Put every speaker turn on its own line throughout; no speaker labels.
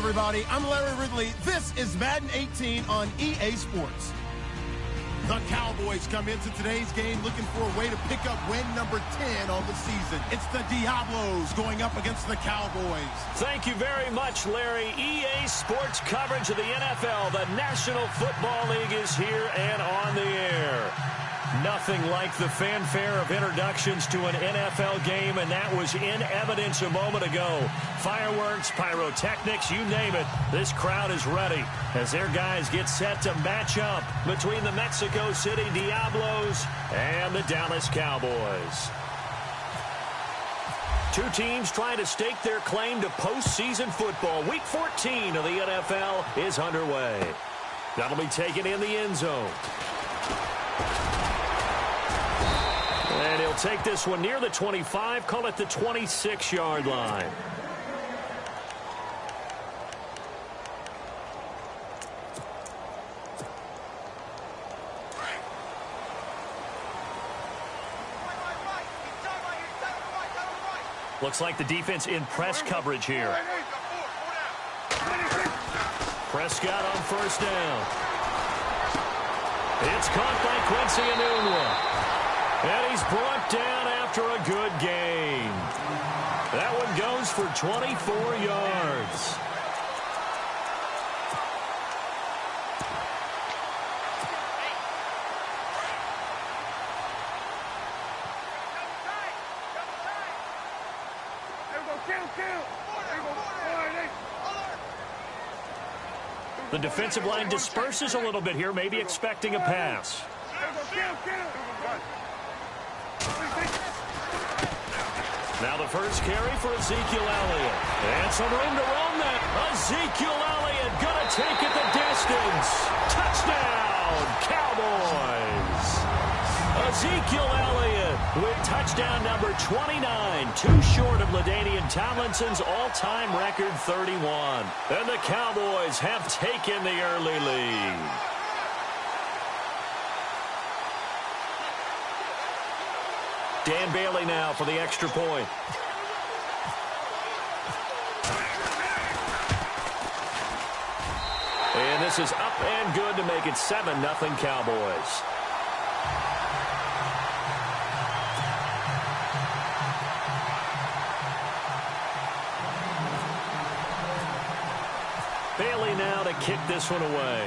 everybody. I'm Larry Ridley. This is Madden 18 on EA Sports. The Cowboys come into today's game looking for a way to pick up win number 10 on the season. It's the Diablos going up against the Cowboys.
Thank you very much, Larry. EA Sports coverage of the NFL. The National Football League is here and on the air. Nothing like the fanfare of introductions to an NFL game, and that was in evidence a moment ago. Fireworks, pyrotechnics, you name it. This crowd is ready as their guys get set to match up between the Mexico City Diablos and the Dallas Cowboys. Two teams trying to stake their claim to postseason football. Week 14 of the NFL is underway. That'll be taken in the end zone. And he'll take this one near the 25, call it the 26-yard line. Looks like the defense in press coverage here. Prescott on first down. It's caught by Quincy Enunwa. And he's brought down after a good gain. That one goes for 24 yards. The defensive line disperses a little bit here, maybe expecting a pass. Now the first carry for Ezekiel Elliott. And some room to roam that. Ezekiel Elliott going to take it the distance. Touchdown, Cowboys. Ezekiel Elliott with touchdown number 29. Too short of LaDainian Tomlinson's all-time record 31. And the Cowboys have taken the early lead. Dan Bailey now for the extra point. And this is up and good to make it 7-0 Cowboys. Bailey now to kick this one away.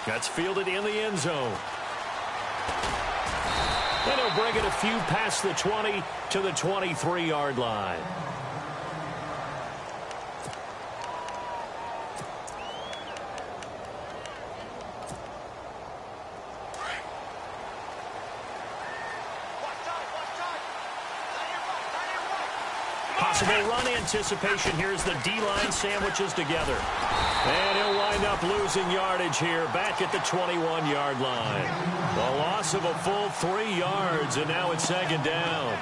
That's fielded in the end zone. And he'll bring it a few past the 20 to the 23-yard line. Possible run anticipation here as the D-line sandwiches together. And he'll wind up losing yardage here back at the 21-yard line. A loss of a full 3 yards, and now it's second down.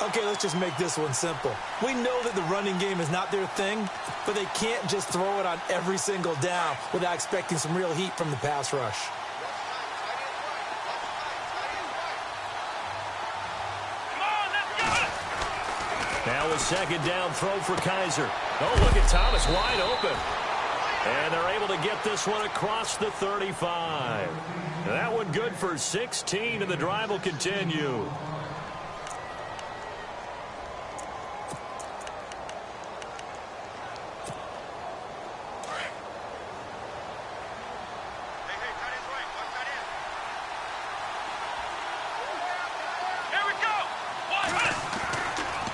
Okay, let's just make this one simple. We know that the running game is not their thing, but they can't just throw it on every single down without expecting some real heat from the pass rush.
Now a second down throw for Kaiser. Oh, look at Thomas wide open. And they're able to get this one across the 35. That one good for 16, and the drive will continue.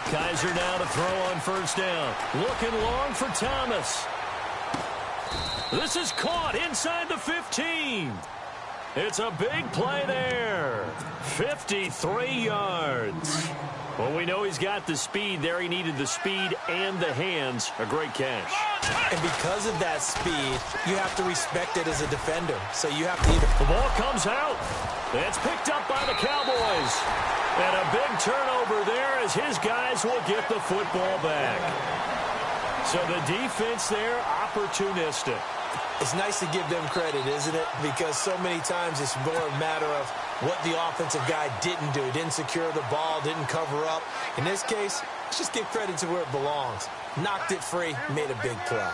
Kaiser now to throw on first down. Looking long for Thomas. This is caught inside the 15. It's a big play there. 53 yards. Well, we know he's got the speed there. He needed the speed and the hands. A great catch.
And because of that speed, you have to respect it as a defender. So you have to either...
The ball comes out. It's picked up by the Cowboys. And a big turnover there as his guys will get the football back. So the defense there, opportunistic.
It's nice to give them credit, isn't it? Because so many times it's more a matter of what the offensive guy didn't do. Didn't secure the ball, didn't cover up. In this case, let's just give credit to where it belongs. Knocked it free, made a big play.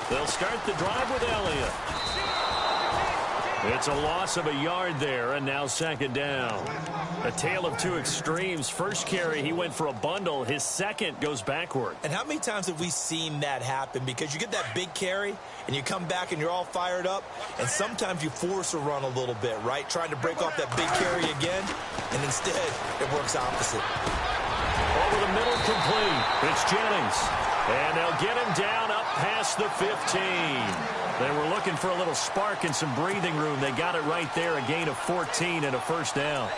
They'll start the drive with Elliott. It's a loss of a yard there, and now second down. A tale of two extremes. First carry, he went for a bundle. His second goes backward.
And how many times have we seen that happen? Because you get that big carry, and you come back and you're all fired up, and sometimes you force a run a little bit, right? Trying to break off that big carry again, and instead it works opposite.
Over the middle, complete. It's Jennings. And they'll get him down up past the 15. They were looking for a little spark and some breathing room. They got it right there, a gain of 14 and a first down.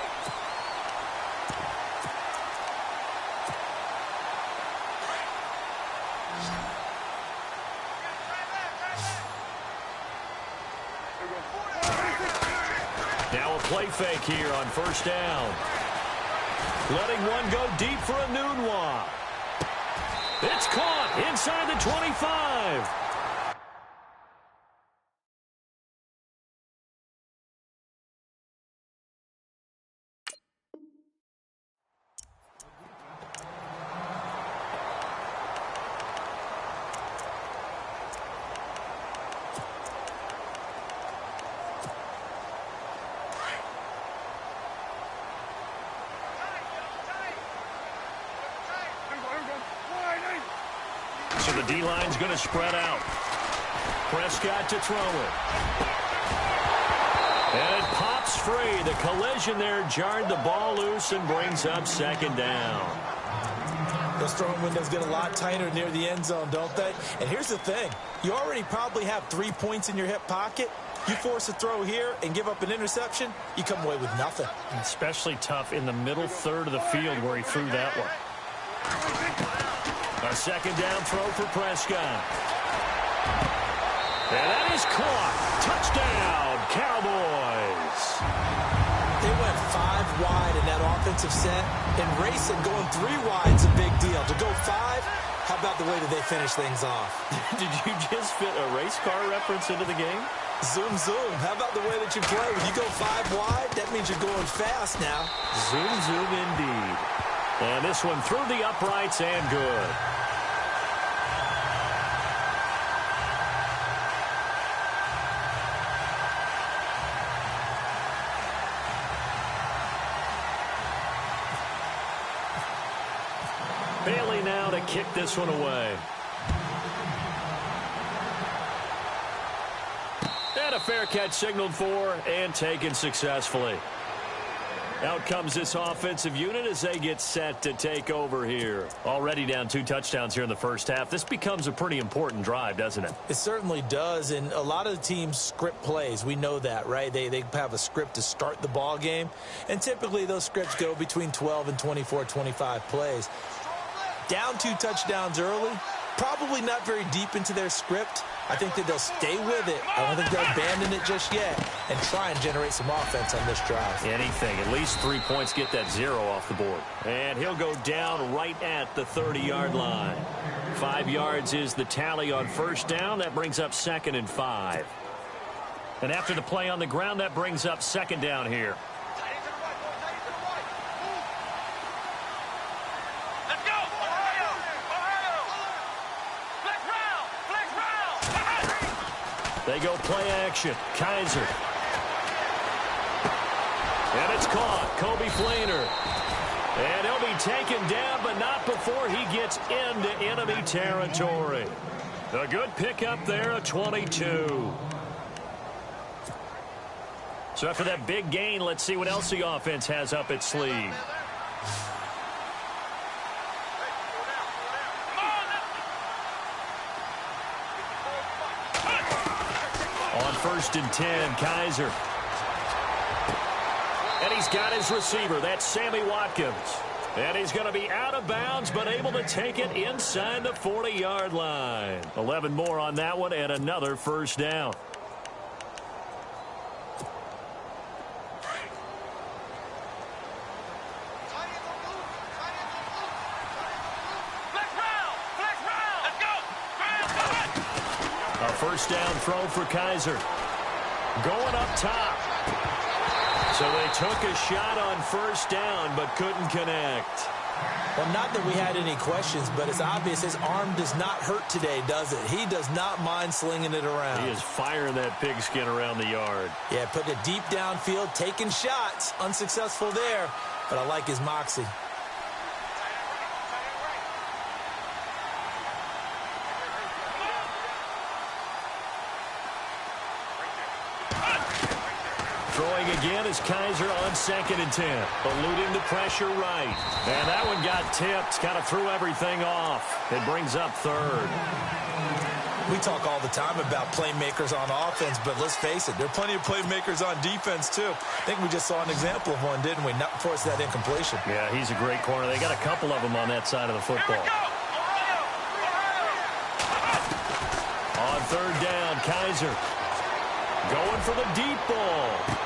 Now a play fake here on first down. Letting one go deep for a Nunwa. It's caught inside the 25. So the D-line's going to spread out. Prescott to throw it. And it pops free. The collision there jarred the ball loose and brings up second down.
Those throwing windows get a lot tighter near the end zone, don't they? And here's the thing. You already probably have 3 points in your hip pocket. You force a throw here and give up an interception, you come away with nothing.
Especially tough in the middle third of the field where he threw that one. A second down throw for Prescott. And that is caught. Touchdown, Cowboys.
They went 5 wide in that offensive set, and racing going 3 wide is a big deal. To go 5, how about the way that they finish things off?
Did you just fit a race car reference into the game?
Zoom, zoom. How about the way that you play? When you go 5 wide, that means you're going fast now.
Zoom, zoom indeed. And this one through the uprights and good. Bailey now to kick this one away. And a fair catch signaled for and taken successfully. Out comes this offensive unit as they get set to take over here. Already down 2 touchdowns here in the first half. This becomes a pretty important drive, doesn't it?
It certainly does, and a lot of the teams script plays. We know that, right? They have a script to start the ball game, and typically those scripts go between 12 and 24, 25 plays. Down 2 touchdowns early, probably not very deep into their script. I think that they'll stay with it. I don't think they'll abandon it just yet and try and generate some offense on this drive.
Anything. At least 3 points get that 0 off the board. And he'll go down right at the 30-yard line. 5 yards is the tally on first down. That brings up 2nd and 5. And after the play on the ground, that brings up 2nd down here. They go play action. Kaiser. And it's caught. Kobe Flainer. And he'll be taken down, but not before he gets into enemy territory. A good pickup there, a 22. So after that big gain, let's see what else the offense has up its sleeve. On 1st and 10, Kaiser. And he's got his receiver. That's Sammy Watkins. And he's going to be out of bounds, but able to take it inside the 40-yard line. 11 more on that one, and another first down. first down throw for Kaiser. Going up top. So they took a shot on first down, but couldn't connect.
Well, not that we had any questions, but it's obvious his arm does not hurt today, does it? He does not mind slinging it around.
He is firing that pigskin around the yard.
Yeah, putting it deep downfield, taking shots. Unsuccessful there, but I like his moxie.
Throwing again is Kaiser on 2nd and 10. Eluding the pressure right. And that one got tipped. Kind of threw everything off. It brings up 3rd.
We talk all the time about playmakers on offense, but let's face it, there are plenty of playmakers on defense, too. I think we just saw an example of one, didn't we? Not force that incompletion.
Yeah, he's a great corner. They got a couple of them on that side of the football. On 3rd down, Kaiser going for the deep ball.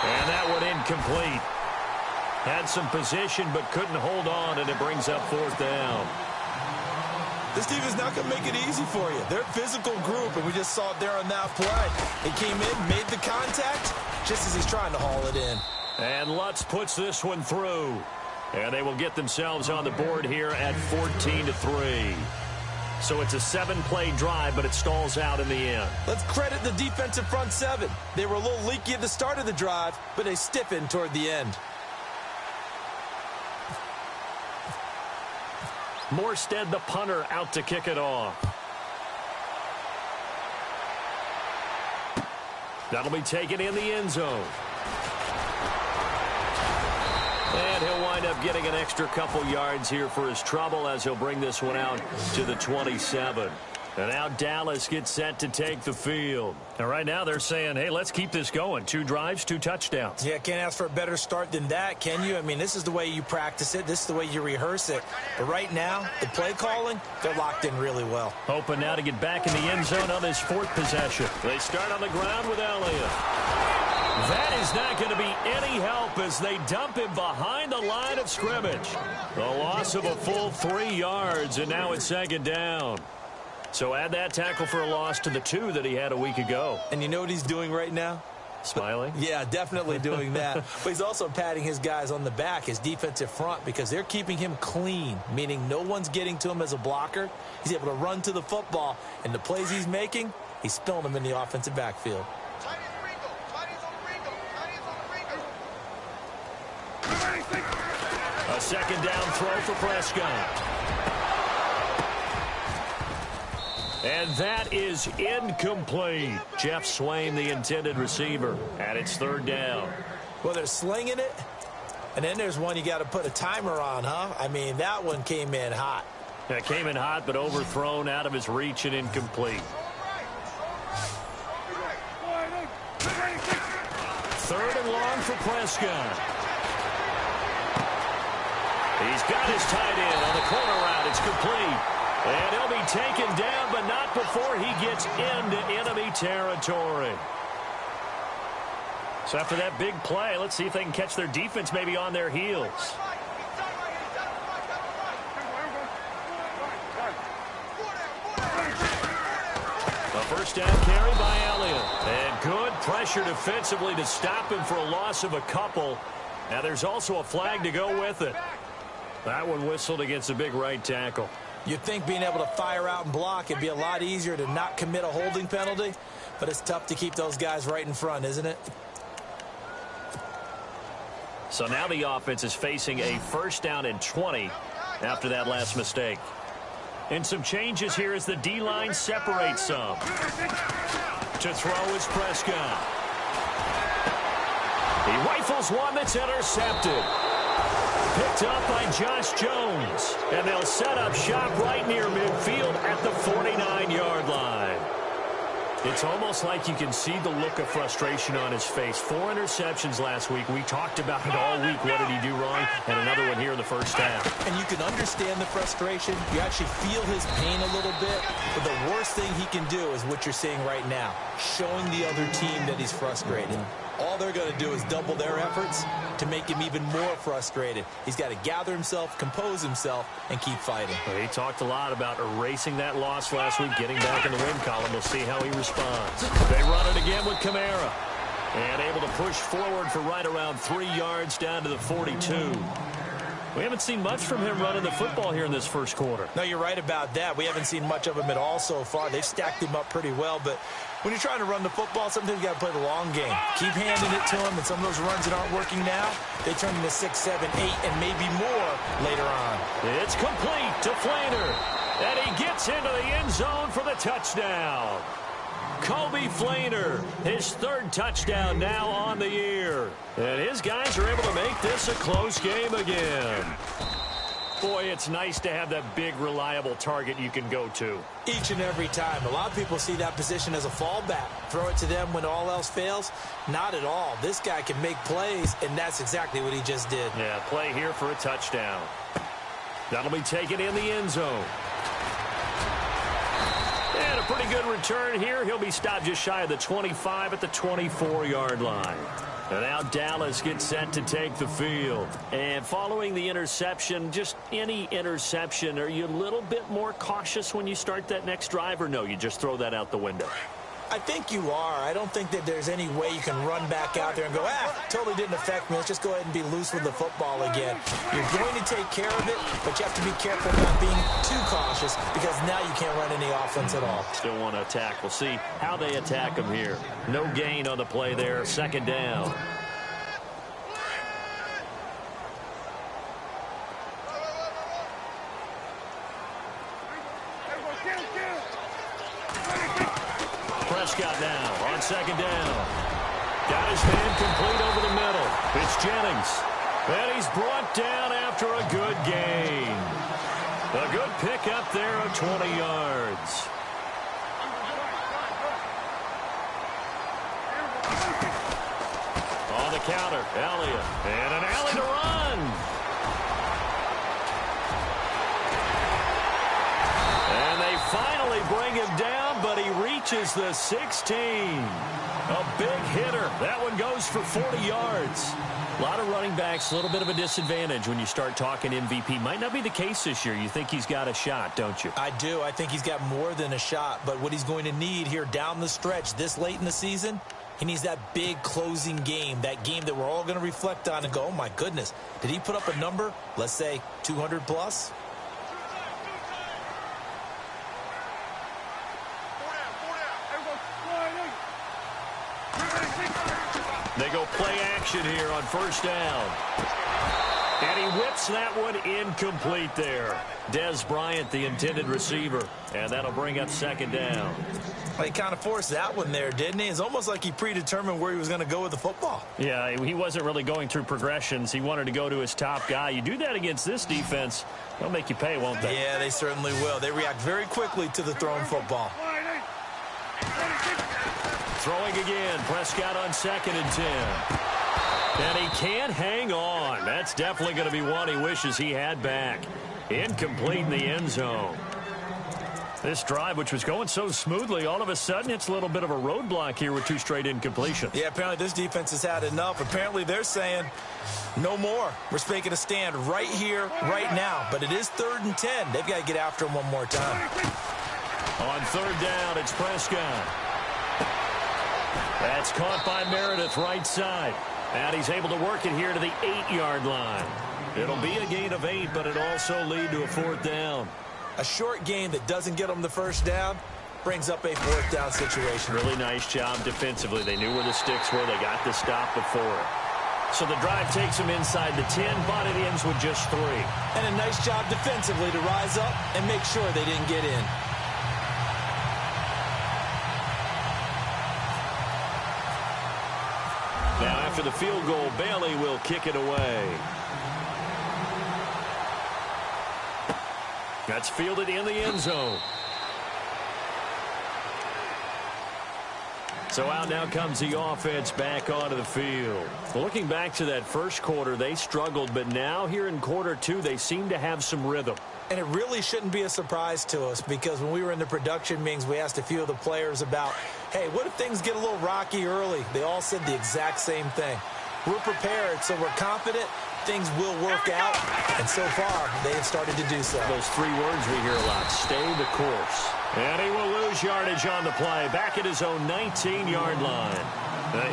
And that one incomplete. Had some position, but couldn't hold on, and it brings up 4th down.
This team is not going to make it easy for you. They're a physical group, and we just saw it there on that play. He came in, made the contact, just as he's trying to haul it in.
And Lutz puts this one through. And they will get themselves on the board here at 14-3. So it's a 7-play drive, but it stalls out in the end.
Let's credit the defensive front 7. They were a little leaky at the start of the drive, but they stiffened toward the end.
Morstead, the punter, out to kick it off. That'll be taken in the end zone. And he'll wind up getting an extra couple yards here for his trouble as he'll bring this one out to the 27. And now Dallas gets set to take the field. And right now they're saying, hey, let's keep this going. 2 drives, 2 touchdowns.
Yeah, can't ask for a better start than that, can you? I mean, this is the way you practice it. This is the way you rehearse it. But right now, the play calling, they're locked in really well.
Hoping now to get back in the end zone on his 4th possession. They start on the ground with Elliott. That is not going to be any help as they dump him behind the line of scrimmage. The loss of a full 3 yards, and now it's 2nd down. So add that tackle for a loss to the 2 that he had a week ago.
And you know what he's doing right now?
Smiling?
Yeah, definitely doing that. But he's also patting his guys on the back, his defensive front, because they're keeping him clean, meaning no one's getting to him as a blocker. He's able to run to the football, and the plays he's making, he's spilling them in the offensive backfield.
A 2nd down throw for Prescott. And that is incomplete. Jeff Swain, the intended receiver, and it's 3rd down.
Well, they're slinging it, and then there's one you got to put a timer on, huh? I mean, that one came in hot.
It came in hot, but overthrown, out of his reach, and incomplete. 3rd and long for Prescott. He's got his tight end on the corner route. It's complete. And he'll be taken down, but not before he gets into enemy territory. So after that big play, let's see if they can catch their defense maybe on their heels. A 1st down carry by Elliott. And good pressure defensively to stop him for a loss of a couple. Now there's also a flag to go with it. That one whistled against a big right tackle.
You'd think being able to fire out and block it'd be a lot easier to not commit a holding penalty, but it's tough to keep those guys right in front, isn't it?
So now the offense is facing a 1st down and 20 after that last mistake. And some changes here as the D-line separates some. To throw is Prescott. He rifles one that's intercepted. Picked up by Josh Jones. And they'll set up shop right near midfield at the 49-yard line. It's almost like you can see the look of frustration on his face. 4 interceptions last week. We talked about it all week. What did he do wrong? And another one here in the 1st half.
And you can understand the frustration. You actually feel his pain a little bit. But the worst thing he can do is what you're seeing right now, showing the other team that he's frustrated. all they're going to do is double their efforts to make him even more frustrated. He's got to gather himself, compose himself, and keep fighting.
Well, he talked a lot about erasing that loss last week, getting back in the win column. We'll see how he responds. They run it again with Kamara. And able to push forward for right around 3 yards down to the 42. We haven't seen much from him running the football here in this first quarter.
No, you're right about that. We haven't seen much of him at all so far. They've stacked him up pretty well, but when you're trying to run the football, sometimes you got to play the long game. Keep handing it to him, and some of those runs that aren't working now, they turn into 6, 7, 8, and maybe more later on.
It's complete to Flainer, and he gets into the end zone for the touchdown. Kobe Flainer, his 3rd touchdown now on the year. And his guys are able to make this a close game again. Boy, it's nice to have that big, reliable target you can go to.
Each and every time. A lot of people see that position as a fallback. Throw it to them when all else fails. Not at all. This guy can make plays, and that's exactly what he just did.
Yeah, play here for a touchdown. That'll be taken in the end zone. And a pretty good return here. He'll be stopped just shy of the 25 at the 24-yard line. And now Dallas gets set to take the field. And following the interception, just any interception, are you a little bit more cautious when you start that next drive, or no, you just throw that out the window?
I think you are. I don't think that there's any way you can run back out there and go, totally didn't affect me. Let's just go ahead and be loose with the football again. You're going to take care of it, but you have to be careful not being too cautious because now you can't run any offense at all.
Still want to attack. We'll see how they attack him here. No gain on the play there. 2nd down. Prescott now on 2nd down. Got his man complete over the middle. It's Jennings. And he's brought down after a good gain. A good pickup there of 20 yards. On the counter, Elliott. And an alley to run. And they finally bring him down, but he reaches the 16. A big hitter. That one goes for 40 yards. A lot of running backs, a little bit of a disadvantage when you start talking MVP. Might not be the case this year. You think he's got a shot, don't you?
I do. I think he's got more than a shot. But what he's going to need here down the stretch this late in the season, he needs that big closing game, that game that we're all going to reflect on and go, oh, my goodness, did he put up a number, let's say 200 plus?
They go play action here on 1st down. And he whips that one incomplete there. Dez Bryant, the intended receiver. And that'll bring up 2nd down.
Well, he kind of forced that one there, didn't he? It's almost like he predetermined where he was going to go with the football.
Yeah, he wasn't really going through progressions. He wanted to go to his top guy. You do that against this defense, they'll make you pay, won't they?
Yeah, they certainly will. They react very quickly to the thrown football.
Throwing again, Prescott on 2nd and 10. And he can't hang on. That's definitely going to be one he wishes he had back. Incomplete in the end zone. This drive, which was going so smoothly, all of a sudden it's a little bit of a roadblock here with 2 straight incompletions.
Yeah, apparently this defense has had enough. Apparently they're saying no more. We're making a stand right here, right now. But it is 3rd and 10. They've got to get after him one more time.
On 3rd down, it's Prescott. That's caught by Meredith right side. And he's able to work it here to the 8-yard line. It'll be a gain of 8, but it'll also lead to a 4th down.
A short gain that doesn't get them the 1st down brings up a 4th down situation.
Really nice job defensively. They knew where the sticks were. They got the stop before it. So the drive takes them inside the 10, but it ends with just 3.
And a nice job defensively to rise up and make sure they didn't get in.
Now after the field goal, Bailey will kick it away. That's fielded in the end zone. So out now comes the offense back onto the field. Well, looking back to that first quarter, they struggled, but now here in quarter 2, they seem to have some rhythm.
And it really shouldn't be a surprise to us because when we were in the production meetings, we asked a few of the players about, hey, what if things get a little rocky early? They all said the exact same thing. We're prepared, so we're confident things will work out. And so far, they have started to do so.
Those three words we hear a lot, stay the course. And he will lose yardage on the play, back at his own 19-yard line.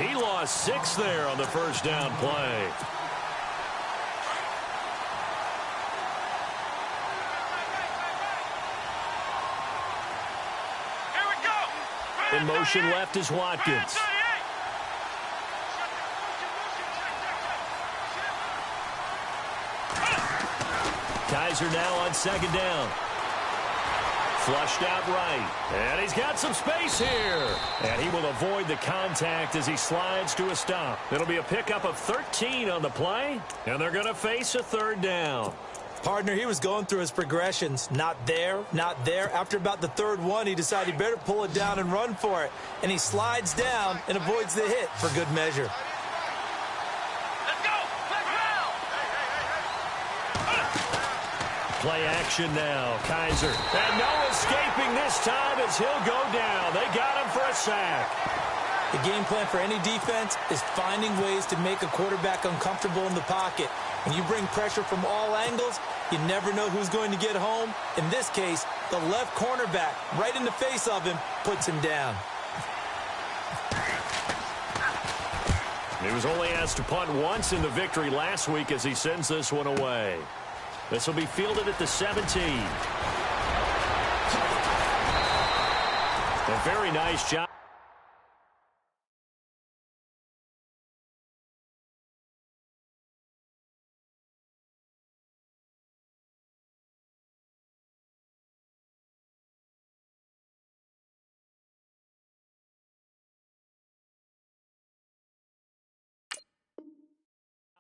He lost 6 there on the first down play. In motion left is Watkins. Kaiser now on second down. Flushed out right. And he's got some space here. And he will avoid the contact as he slides to a stop. It'll be a pickup of 13 on the play. And they're going to face a third down.
Partner, he was going through his progressions. Not there, not there. After about the third one, he decided he better pull it down and run for it. And he slides down and avoids the hit for good measure.
Play action now. Kaiser. And no escaping this time as he'll go down. They got him for a sack.
The game plan for any defense is finding ways to make a quarterback uncomfortable in the pocket. When you bring pressure from all angles, you never know who's going to get home. In this case, the left cornerback, right in the face of him, puts him down.
He was only asked to punt once in the victory last week as he sends this one away. This will be fielded at the 17. A very nice job.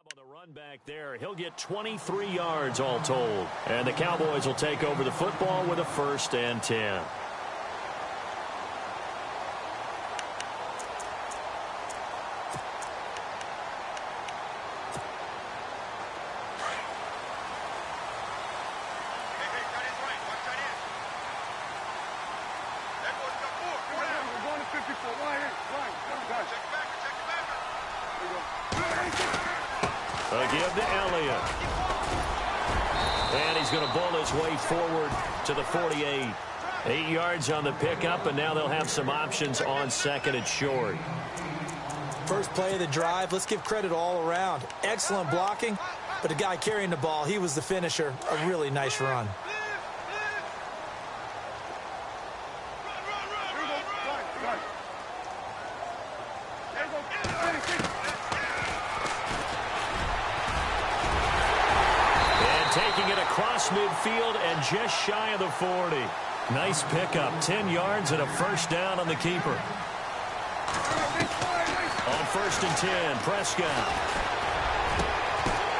On the run back there, he'll get 23 yards all told. And the Cowboys will take over the football with a 1st and 10. Give to Elliott. And he's going to bowl his way forward to the 48. 8 yards on the pickup, and now they'll have some options on 2nd and short.
First play of the drive, let's give credit all around. Excellent blocking, but the guy carrying the ball, he was the finisher. A really nice run. Midfield and just shy of the 40. Nice pickup. 10 yards and a 1st down on the keeper. On 1st and 10, Prescott.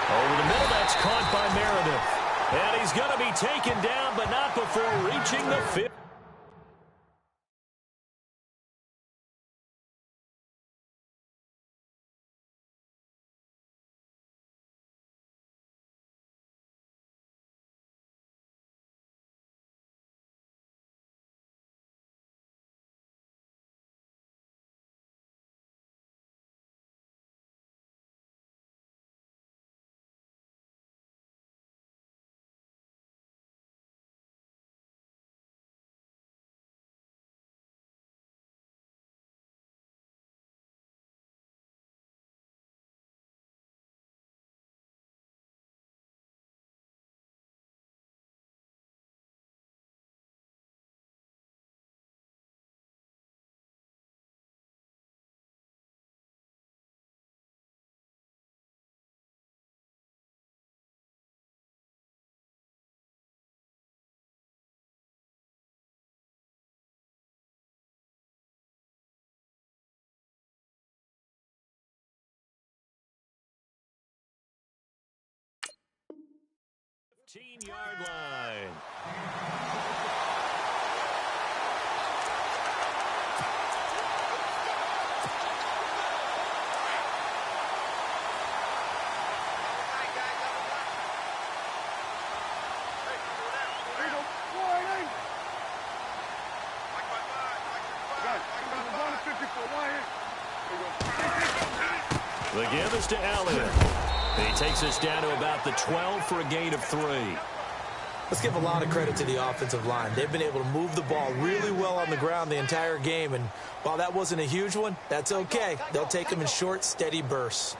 Over the middle, that's caught by Meredith. And he's going to be taken down, but not before reaching the 50. Yard line.
The give is to Elliott. He takes us down to about the 12 for a gain of 3.
Let's give a lot of credit to the offensive line. They've been able to move the ball really well on the ground the entire game, and while that wasn't a huge one, that's okay. They'll take them in short, steady bursts.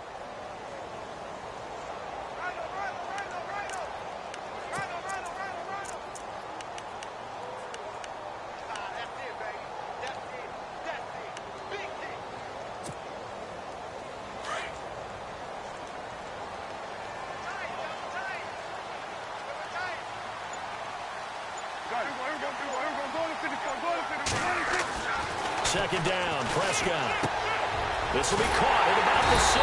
Second down, Prescott. This will be caught at about the 6.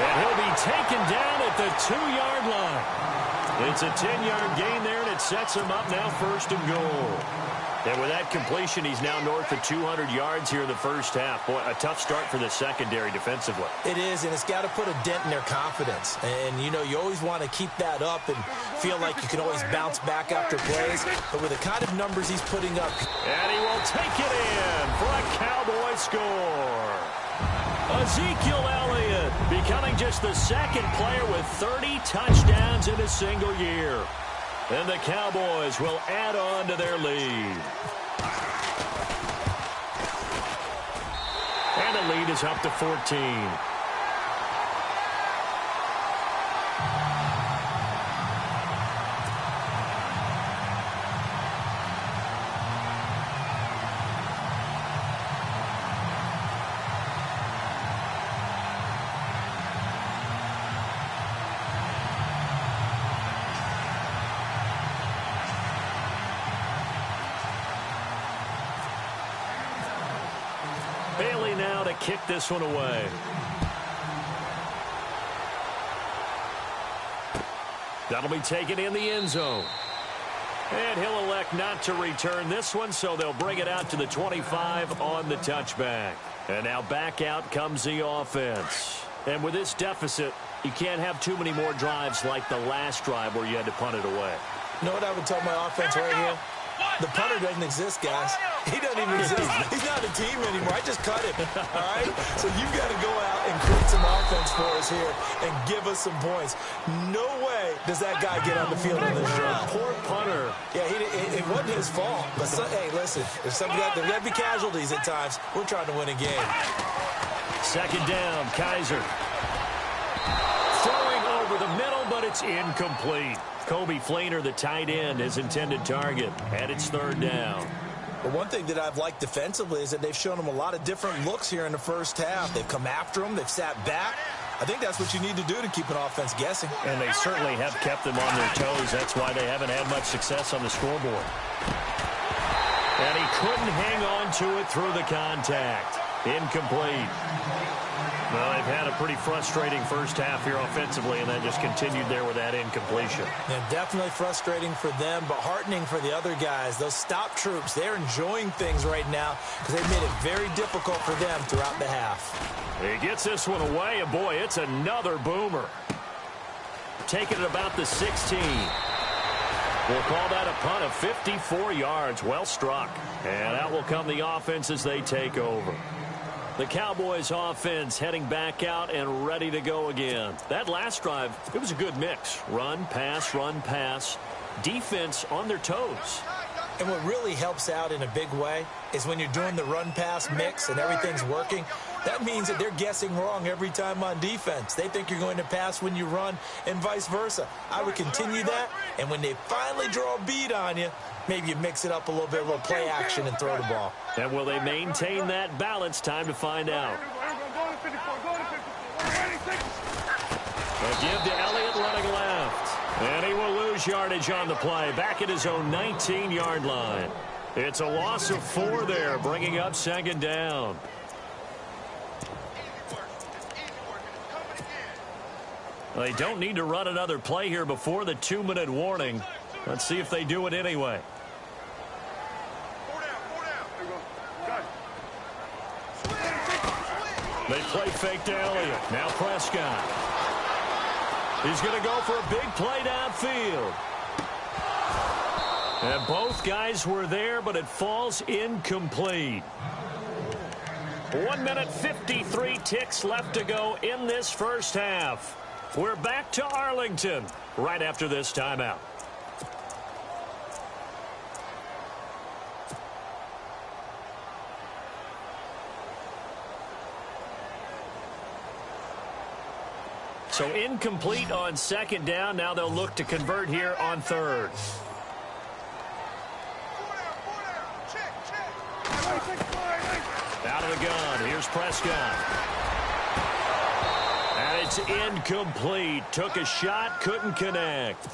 And he'll be taken down at the 2-yard line. It's a 10-yard gain there, and it sets him up now 1st and goal. And with that completion, he's now north of 200 yards here in the first half. Boy, a tough start for the secondary defensively.
It is, and it's got to put a dent in their confidence. And, you know, you always want to keep that up and feel like you can always bounce back after plays. But with the kind of numbers he's putting up.
And he will take it in for a Cowboy score. Ezekiel Elliott becoming just the second player with 30 touchdowns in a single year. And the Cowboys will add on to their lead. And the lead is up to 14. Bailey now to kick this one away. That'll be taken in the end zone. And he'll elect not to return this one, so they'll bring it out to the 25 on the touchback. And now back out comes the offense. And with this deficit, you can't have too many more drives like the last drive where you had to punt it away.
You know what I would tell my offense right here? The punter doesn't exist, guys. He doesn't even exist. He's not a team anymore. I just cut him. All right? So you've got to go out and create some offense for us here and give us some points. No way does that guy get on the field in this drive.
Poor punter.
Yeah, it wasn't his fault. But, hey, listen, there's got to be casualties at times. We're trying to win a game.
Second down, Kaiser. Throwing over the middle, but it's incomplete. Kobe Flainer, the tight end, his intended target, and it's 3rd down.
But one thing that I've liked defensively is that they've shown him a lot of different looks here in the first half. They've come after him. They've sat back. I think that's what you need to do to keep an offense guessing.
And they certainly have kept them on their toes. That's why they haven't had much success on the scoreboard. And he couldn't hang on to it through the contact. Incomplete. Well, they've had a pretty frustrating first half here offensively, and that just continued there with that incompletion.
Yeah, definitely frustrating for them, but heartening for the other guys. Those stop troops, they're enjoying things right now because they've made it very difficult for them throughout the half.
He gets this one away, and boy, it's another boomer. Taking it about the 16. We'll call that a punt of 54 yards. Well struck. And out will come the offense as they take over. The Cowboys offense heading back out and ready to go again. That last drive, it was a good mix. Run, pass, defense on their toes.
And what really helps out in a big way is when you're doing the run-pass mix and everything's working, that means that they're guessing wrong every time on defense. They think you're going to pass when you run and vice versa. I would continue that, and when they finally draw a beat on you, maybe you mix it up a little bit, a little play action and throw the ball.
And will they maintain that balance? Time to find out. A give to Elliott running left. And he will lose yardage on the play. Back at his own 19-yard line. It's a loss of 4 there, bringing up 2nd down. They don't need to run another play here before the 2-minute warning. Let's see if they do it anyway. They play fake to Elliott. Now Prescott. He's going to go for a big play downfield. And both guys were there, but it falls incomplete. 1 minute 53 ticks left to go in this first half. We're back to Arlington right after this timeout. So incomplete on second down. Now they'll look to convert here on third. Out of the gun. Here's Prescott. And it's incomplete. Took a shot, couldn't connect.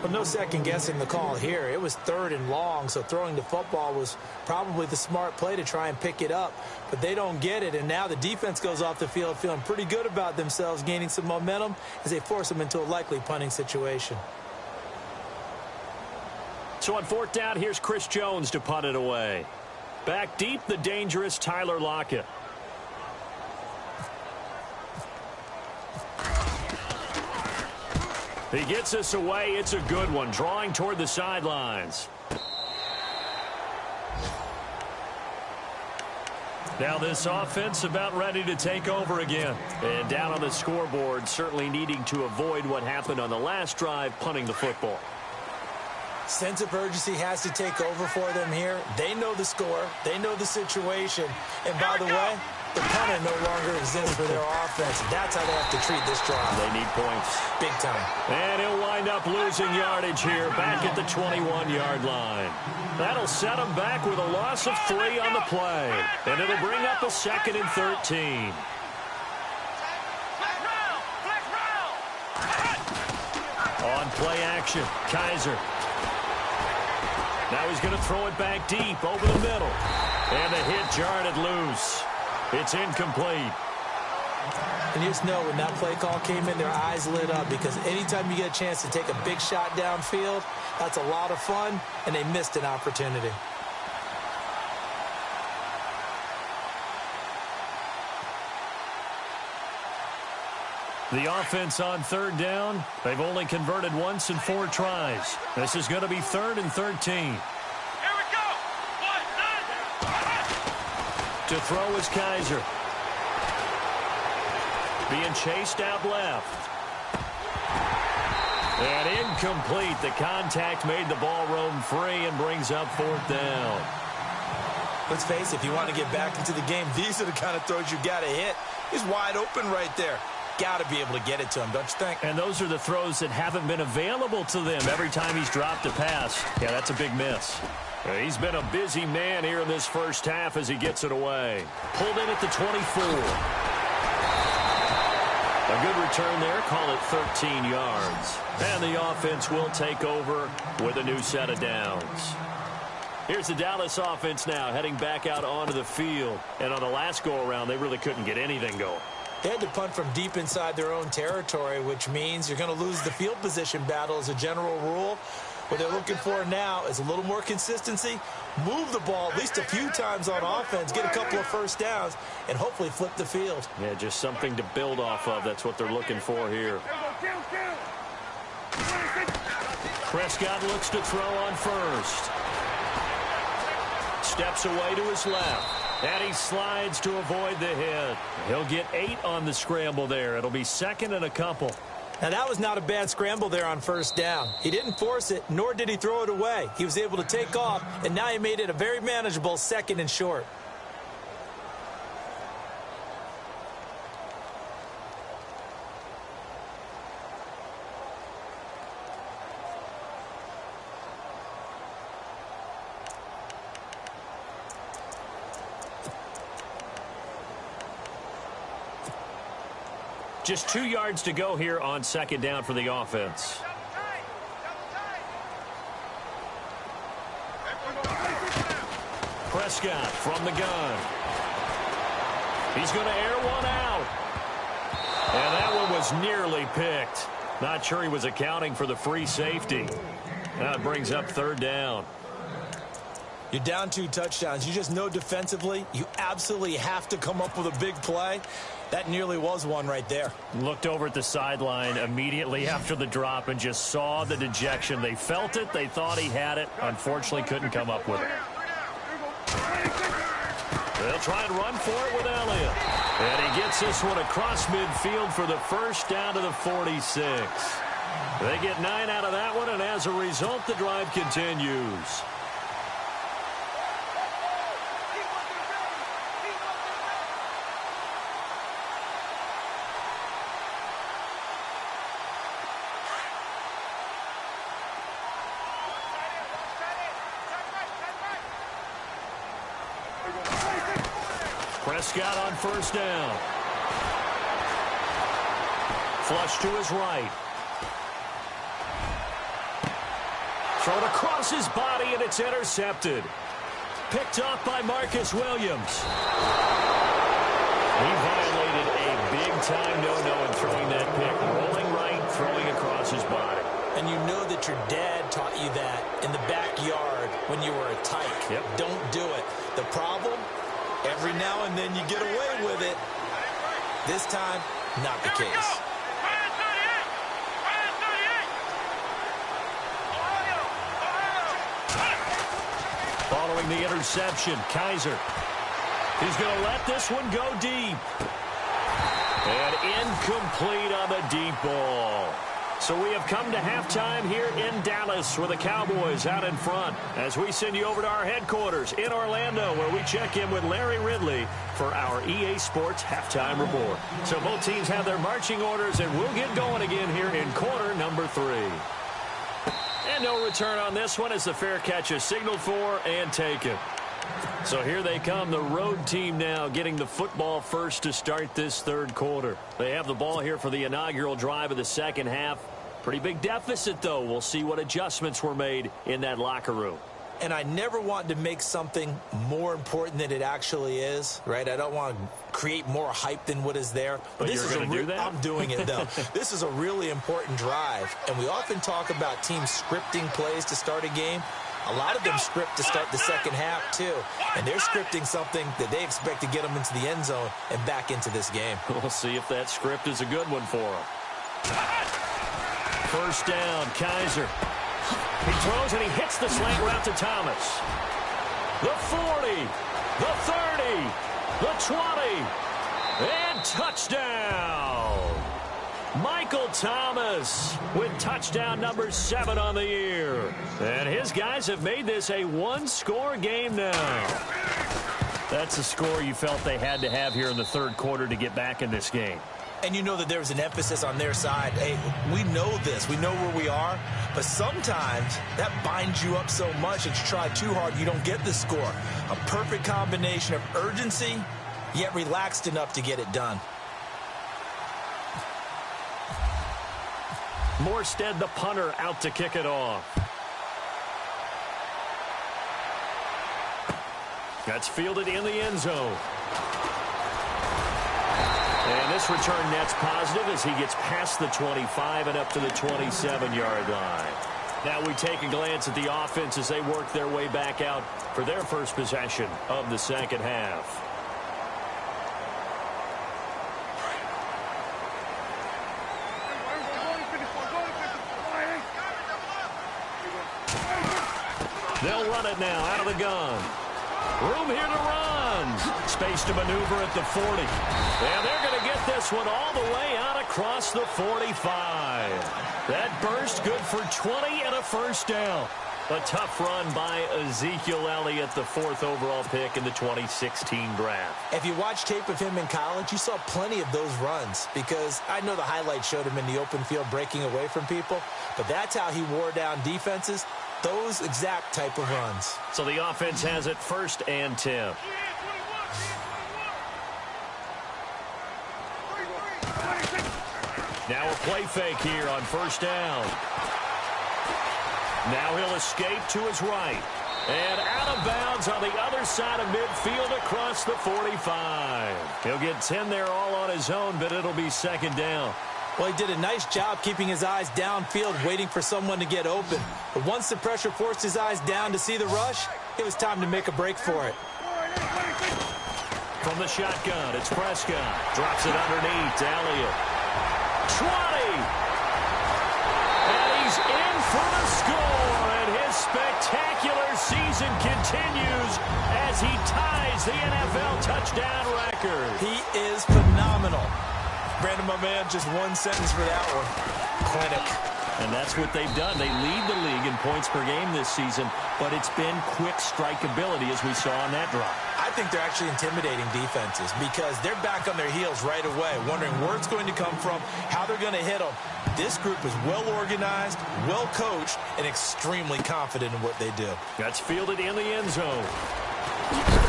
Well, no second guessing the call here. It was third and long, so throwing the football was probably the smart play to try and pick it up. But they don't get it, and now the defense goes off the field feeling pretty good about themselves, gaining some momentum as they force them into a likely punting situation.
So on fourth down, here's Chris Jones to punt it away. Back deep, the dangerous Tyler Lockett. He gets us away. It's a good one, drawing toward the sidelines. Now this offense about ready to take over again. And down on the scoreboard, certainly needing to avoid what happened on the last drive, punting the football.
Sense of urgency has to take over for them here. They know the score. They know the situation. And by the way, the punter no longer exists for their offense. That's how they have to treat this drive.
They need points.
Big time.
And he'll wind up losing yardage here back at the 21-yard line. That'll set him back with a loss of 3 on the play. And it'll bring up a 2nd and 13. On play action, Kaiser. Now he's going to throw it back deep over the middle. And the hit jarred it loose. It's incomplete.
And you just know when that play call came in, their eyes lit up, because anytime you get a chance to take a big shot downfield, that's a lot of fun, and they missed an opportunity.
The offense on third down, they've only converted once in 4 tries. This is going to be 3rd and 13.
Here we go.
To throw is Kaiser. Being chased out left. And incomplete. The contact made the ball roam free and brings up 4th down.
Let's face it, if you want to get back into the game, these are the kind of throws you got to hit. He's wide open right there. Got to be able to get it to him, don't you think?
And those are the throws that haven't been available to them every time he's dropped a pass. Yeah, that's a big miss. He's been a busy man here in this first half as he gets it away. Pulled in at the 24. A good return there, call it 13 yards. And the offense will take over with a new set of downs. Here's the Dallas offense now heading back out onto the field. And on the last go-around, they really couldn't get anything going.
They had to punt from deep inside their own territory, which means you're going to lose the field position battle as a general rule. What they're looking for now is a little more consistency, move the ball at least a few times on offense, get a couple of first downs, and hopefully flip the field.
Yeah, just something to build off of. That's what they're looking for here. Prescott looks to throw on first. Steps away to his left. And he slides to avoid the hit. He'll get 8 on the scramble there. It'll be 2nd and a couple.
Now, that was not a bad scramble there on first down. He didn't force it, nor did he throw it away. He was able to take off, and now he made it a very manageable 2nd and short.
Just 2 yards to go here on 2nd down for the offense. Prescott from the gun. He's going to air one out. And that one was nearly picked. Not sure he was accounting for the free safety. That brings up 3rd down.
You're down 2 touchdowns. You just know defensively you absolutely have to come up with a big play. That nearly was one right there.
Looked over at the sideline immediately after the drop and just saw the dejection. They felt it. They thought he had it. Unfortunately, couldn't come up with it. They'll try and run for it with Elliott. And he gets this one across midfield for the first down to the 46. They get 9 out of that one, and as a result, the drive continues. Prescott on first down. Flush to his right. Thrown across his body, and it's intercepted. Picked off by Marcus Williams. He violated a big-time no-no in throwing that pick. Rolling right, throwing across his body.
And you know that your dad taught you that in the backyard when you were a tyke.
Yep.
Don't do it. The problem? Every now and then you get away with it. This time, not the case.
Following the interception, Kaiser. He's going to let this one go deep. And incomplete on the deep ball. So we have come to halftime here in Dallas with the Cowboys out in front as we send you over to our headquarters in Orlando where we check in with Larry Ridley for our EA Sports Halftime Report. So both teams have their marching orders, and we'll get going again here in quarter number 3. And no return on this one as the fair catch is signaled for and taken. So here they come, the road team now getting the football first to start this third quarter. They have the ball here for the inaugural drive of the second half. Pretty big deficit, though. We'll see what adjustments were made in that locker room.
And I never want to make something more important than it actually is, right? I don't want to create more hype than what is there.
But you're going to do that?
I'm doing it, though. This is a really important drive. And we often talk about teams scripting plays to start a game. A lot of them script to start the second half, too. And they're scripting something that they expect to get them into the end zone and back into this game.
We'll see if that script is a good one for them. First down, Kaiser. He throws and he hits the slant route to Thomas. The 40, the 30, the 20, and touchdown. Michael Thomas with touchdown number 7 on the year. And his guys have made this a one-score game now. That's a score you felt they had to have here in the third quarter to get back in this game.
And you know that there was an emphasis on their side. Hey, we know this. We know where we are. But sometimes that binds you up so much that you try too hard, you don't get the score. A perfect combination of urgency, yet relaxed enough to get it done.
Morstead, the punter, out to kick it off. That's fielded in the end zone. And this return net's positive as he gets past the 25 and up to the 27-yard line. Now we take a glance at the offense as they work their way back out for their first possession of the second half. They'll run it now out of the gun. Room here to run. Space to maneuver at the 40. And they're going to get this one all the way out across the 45. That burst good for 20 and a first down. A tough run by Ezekiel Elliott, the 4th overall pick in the 2016 draft.
If you watch tape of him in college, you saw plenty of those runs because I know the highlights showed him in the open field breaking away from people, but that's how he wore down defenses, those exact type of runs.
So the offense has it 1st and 10. Now a play fake here on first down. Now he'll escape to his right. And out of bounds on the other side of midfield across the 45. He'll get 10 there all on his own, but it'll be second down.
Well, he did a nice job keeping his eyes downfield, waiting for someone to get open. But once the pressure forced his eyes down to see the rush, it was time to make a break for it.
From the shotgun, it's Prescott. Drops it underneath to Elliott. 20! And he's in for the score, and his spectacular regular season continues as he ties the NFL touchdown record.
He is phenomenal. Brandon, my man, just one sentence for that one. Clinic.
And that's what they've done. They lead the league in points per game this season, but it's been quick strike ability as we saw on that drive.
I think they're actually intimidating defenses because they're back on their heels right away, wondering where it's going to come from, how they're going to hit them. This group is well organized, well coached, and extremely confident in what they do.
That's fielded in the end zone.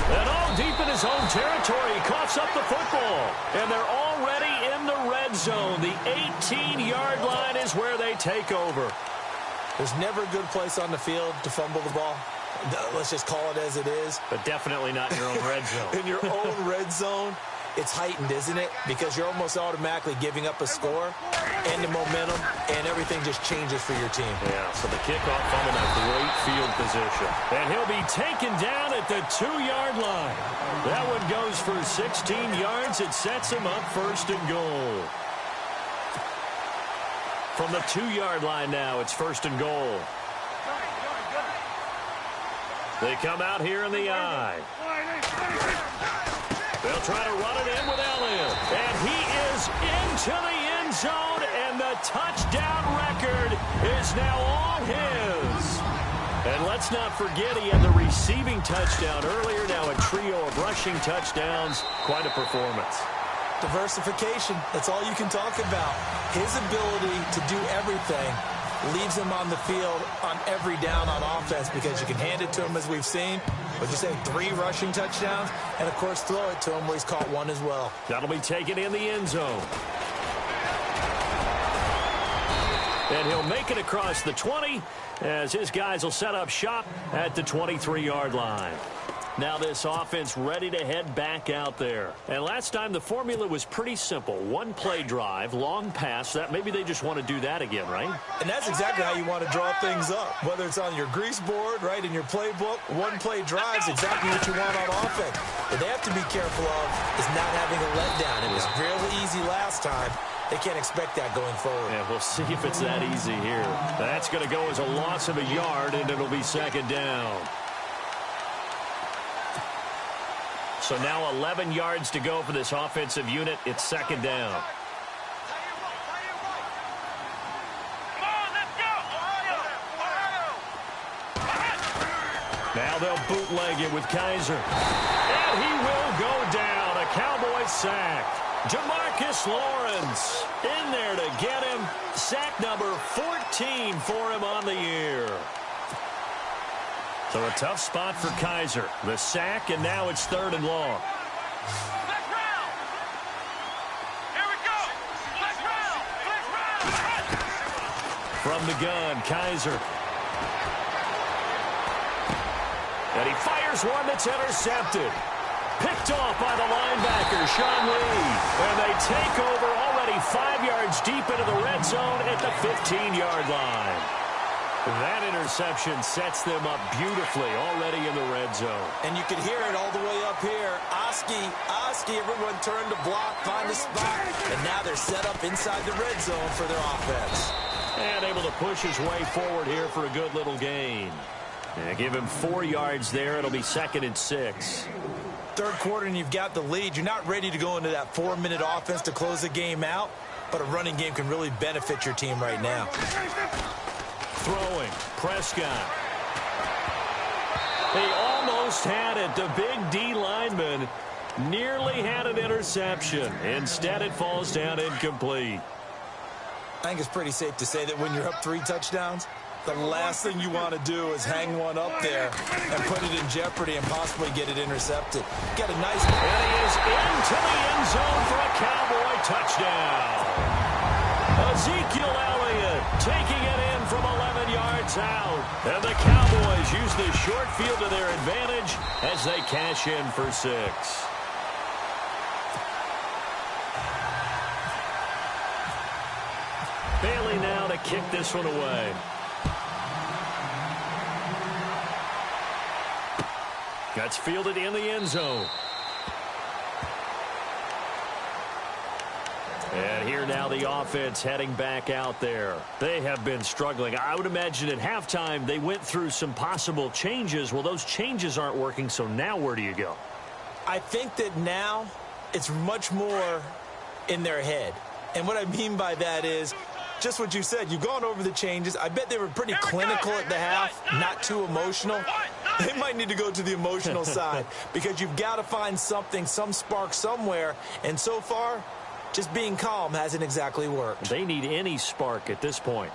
And all deep in his own territory, he coughs up the football. And they're already in the red zone. The 18-yard line is where they take over.
There's never a good place on the field to fumble the ball. Let's just call it as it is.
But definitely not in your own red zone.
In your own red zone, it's heightened, isn't it? Because you're almost automatically giving up a score and the momentum, and everything just changes for your team.
Yeah, so the kickoff from in a great field position. And he'll be taken down at the 2-yard line. That one goes for 16 yards. It sets him up first and goal. From the 2-yard line now, it's first and goal. They come out here in the I. They'll try to run it in with Elliott. And he is into the end zone, and the touchdown record is now all his. And let's not forget he had the receiving touchdown earlier. Now a trio of rushing touchdowns. Quite a performance.
Diversification, that's all you can talk about. His ability to do everything leaves him on the field on every down on offense because you can hand it to him as we've seen. What'd you say, 3 rushing touchdowns? And, of course, throw it to him where he's caught one as well.
That'll be taken in the end zone. And he'll make it across the 20 as his guys will set up shop at the 23-yard line. Now this offense ready to head back out there. And last time the formula was pretty simple. 1-play drive, long pass. That maybe they just want to do that again, right?
And that's exactly how you want to draw things up. Whether it's on your grease board, right, in your playbook, 1-play drive is exactly what you want on offense. What they have to be careful of is not having a letdown. It was really easy last time. They can't expect that going forward.
Yeah, we'll see if it's that easy here. That's going to go as a loss of a yard, and it'll be second down. So now 11 yards to go for this offensive unit. It's second down. Now they'll bootleg it with Kaiser. And he will go down. A Cowboy sack. Jamarcus Lawrence in there to get him. Sack number 14 for him on the year. So a tough spot for Kaiser. The sack, and now it's third and long. From the gun, Kaiser. And he fires one that's intercepted. Picked off by the linebacker, Sean Lee. And they take over already 5 yards deep into the red zone at the 15-yard line. That interception sets them up beautifully already in the red zone.
And you can hear it all the way up here. Oski, everyone turned to block, find a spot, and now they're set up inside the red zone for their offense.
And able to push his way forward here for a good little gain. And give him 4 yards there. It'll be second and 6.
Third quarter and you've got the lead. You're not ready to go into that 4-minute offense to close the game out, but a running game can really benefit your team right now.
Throwing, Prescott. He almost had it. The big D lineman nearly had an interception. Instead, it falls down incomplete.
I think it's pretty safe to say that when you're up 3 touchdowns, the last thing you want to do is hang one up there and put it in jeopardy and possibly get it intercepted. Get a nice...
And he is into the end zone for a Cowboy touchdown. Ezekiel Elliott taking it in from 11 yards out. And the Cowboys use this short field to their advantage as they cash in for 6. Bailey now to kick this one away. That's fielded in the end zone. And here now the offense heading back out there. They have been struggling. I would imagine at halftime they went through some possible changes. Well, those changes aren't working, so now where do you go?
I think that now it's much more in their head. And what I mean by that is just what you said. You've gone over the changes. I bet they were pretty clinical at the half, not too emotional. They might need to go to the emotional side because you've got to find something, some spark somewhere. And so far, just being calm hasn't exactly worked.
They need any spark at this point.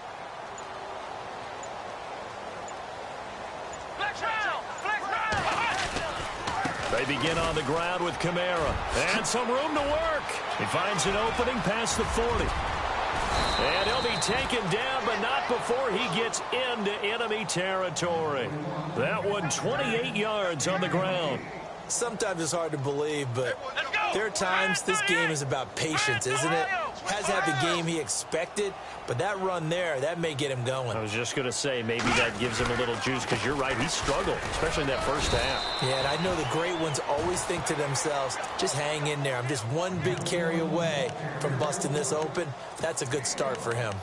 They begin on the ground with Kamara. And some room to work. He finds an opening past the 40. And he'll be taken down, but not before he gets into enemy territory. That one, 28 yards on the ground.
Sometimes it's hard to believe, but there are times this game is about patience, isn't it? Has had the game he expected, but that run there, that may get him going.
I was just going to say, maybe that gives him a little juice, because you're right, he struggled, especially in that first half.
Yeah, and I know the great ones always think to themselves, just hang in there. I'm just one big carry away from busting this open. That's a good start for him.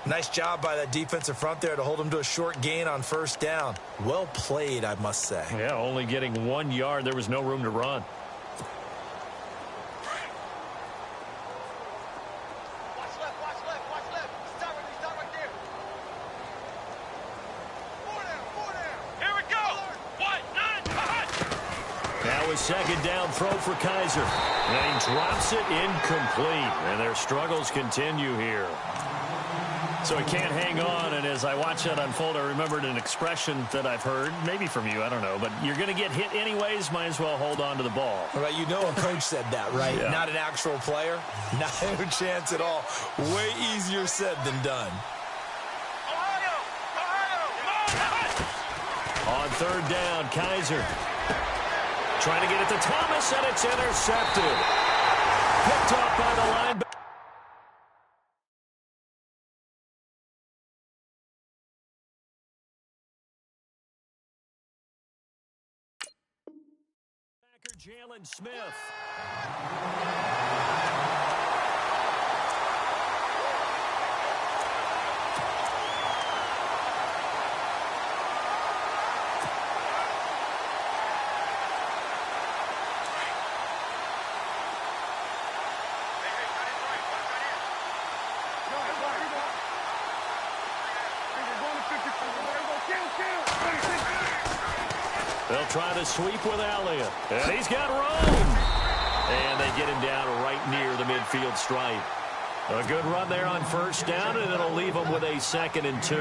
Nice job by that defensive front there to hold him to a short gain on first down. Well played, I must say.
Yeah, only getting 1 yard. There was no room to run. Now a second down throw for Kaiser. And he drops it incomplete. And their struggles continue here. So he can't hang on, and as I watch that unfold, I remembered an expression that I've heard, maybe from you, I don't know, but you're going to get hit anyways, might as well hold on to the ball.
Right, you know a coach said that, right?
Yeah.
Not an actual player. Not a chance at all. Way easier said than done.
On third down, Kaiser trying to get it to Thomas, and it's intercepted. Picked off by the linebacker. Jalen Smith. They'll try to sweep with Elliott. And he's got room. And they get him down right near the midfield stripe. A good run there on first down, and it'll leave them with a 2nd and 2.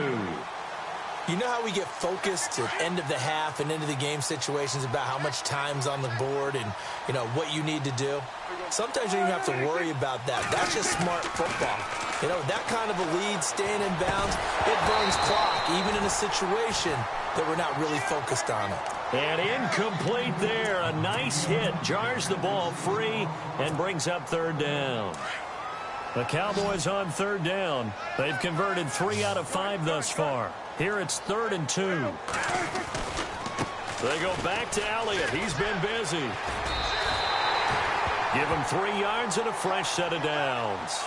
You know how we get focused at end of the half and into the game situations about how much time's on the board and, you know, what you need to do? Sometimes you don't even have to worry about that. That's just smart football. You know, that kind of a lead, staying in bounds, it burns clock, even in a situation that we're not really focused on it.
And incomplete there. A nice hit. Jars the ball free and brings up third down. The Cowboys on third down. They've converted 3 out of 5 thus far. Here it's 3rd and 2. They go back to Elliott. He's been busy. Give him 3 yards and a fresh set of downs.